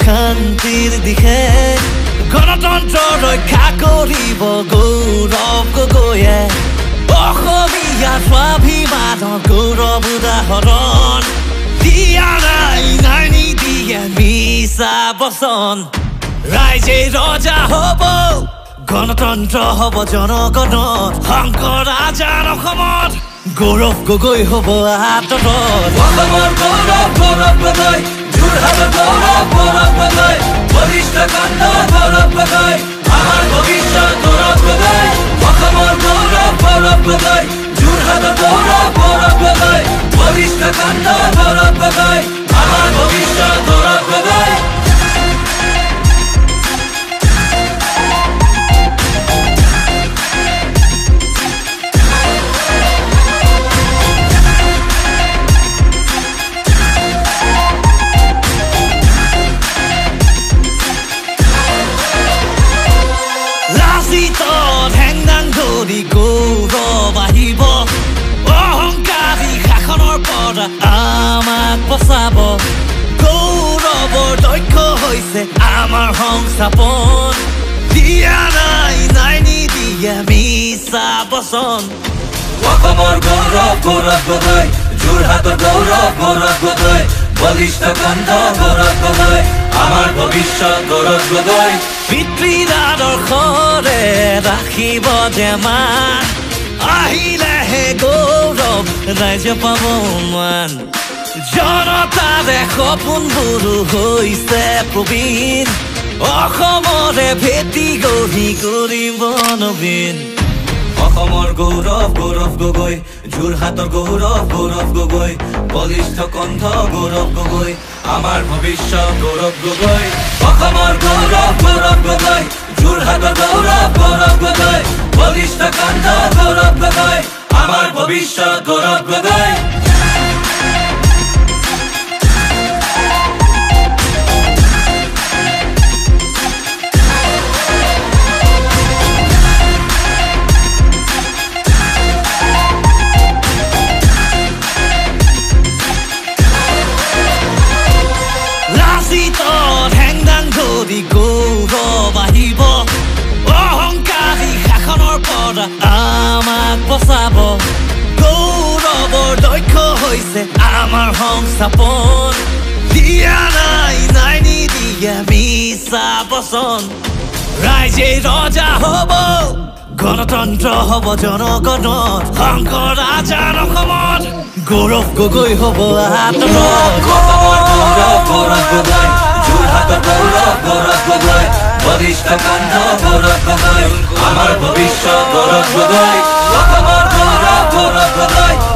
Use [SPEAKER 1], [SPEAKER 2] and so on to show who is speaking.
[SPEAKER 1] শান্তিৰ দিশে গণতন্ত্ৰ ৰক্ষা কৰিব গৌৰৱ গগৈয়ে অসমীয়া স্বাভিমানৰ গৌৰৱ উদাহৰণ দিয়া নাই নিদিয়ে মিছা বচন ৰাইজে ৰজা হ'ব গণতন্ত্ৰ হ'ব জনগণৰ শংকৰ আজাৰ অসমত গৌৰৱ গগৈ হ'ব আতৰত
[SPEAKER 2] অসমৰ গৌৰৱ গৌৰৱ গগৈ যোৰহাটৰ গৌৰৱ গৌৰৱ গগৈ বলিষ্ঠ কণ্ঠ গৌৰৱ গগৈ আমাৰ ভৱিষ্যত গৌৰৱ গগৈ অসমৰ গৌৰৱ গৌৰৱ গগৈ যোৰহাটৰ গৌৰৱ গৌৰৱ গগৈ বলিষ্ঠ কণ্ঠ গৌৰৱ গগৈ আমাৰ ভৱিষ্যত গৌৰৱ গগৈ
[SPEAKER 1] গৌৰৱ আহিব অহংকাৰী শাসনৰ পৰা আমাক বচাব গৌৰৱৰ দক্ষ হৈছে আমাৰ সংস্থাপন দিয়া নাই নিদিয়ে মিছা বচন
[SPEAKER 2] অসমৰ গৌৰৱ গৌৰৱ গগৈ যোৰহাটৰ গৌৰৱ গৌৰৱ গগৈ বলিষ্ঠ কণ্ঠ গৌৰৱ গগৈ আমাৰ ভৱিষ্যত গৌৰৱ গগৈ
[SPEAKER 1] পিতৃৰ আদৰ্শৰে ৰাখিব যে মান আহিলেহে গৌৰৱ ৰাইজে পাব মান জনতাৰে সপোনবোৰো হৈছে প্ৰবীণ অসমৰে ভেটি গঢ়ি কৰিব নবীন
[SPEAKER 2] অসমৰ গৌৰৱ গৌৰৱ গগৈ যোৰহাটৰ গৌৰৱ গৌৰৱ গগৈ বলিষ্ঠ কণ্ঠ গৌৰৱ গগৈ আমাৰ ভৱিষ্যত গৌৰৱ গগৈ অসমৰ গৌৰৱ গৌৰৱ গগৈ যোৰহাটৰ গৌৰৱ গৌৰৱ গগৈ বলিষ্ঠ কণ্ঠ গৌৰৱ গগৈ আমাৰ ভৱিষ্যত গৌৰৱ গগৈ
[SPEAKER 1] গৌৰৱ আহিব অহংকাৰী শাসনৰ পৰা আমাক বচাব গৌৰৱৰ দক্ষ হৈছে আমাৰ সংস্থাপন দিয়া নাই নিদিয়ে মিছা বচন ৰাইজে ৰজা হ'ব গণতন্ত্ৰ হ'ব জনগণৰ শংকৰ আজাৰ অসমত গৌৰৱ গগৈ হ'ব আতৰত
[SPEAKER 2] গৌৰৱ গৌৰৱ গগৈ যোৰহাটৰ গৌৰৱ গৌৰৱ গগৈ বলিষ্ঠ কণ্ঠ গৌৰৱ গগৈ আমাৰ ভৱিষ্যত গৌৰৱ গগৈ অসমৰ গৌৰৱ গৌৰৱ গগৈ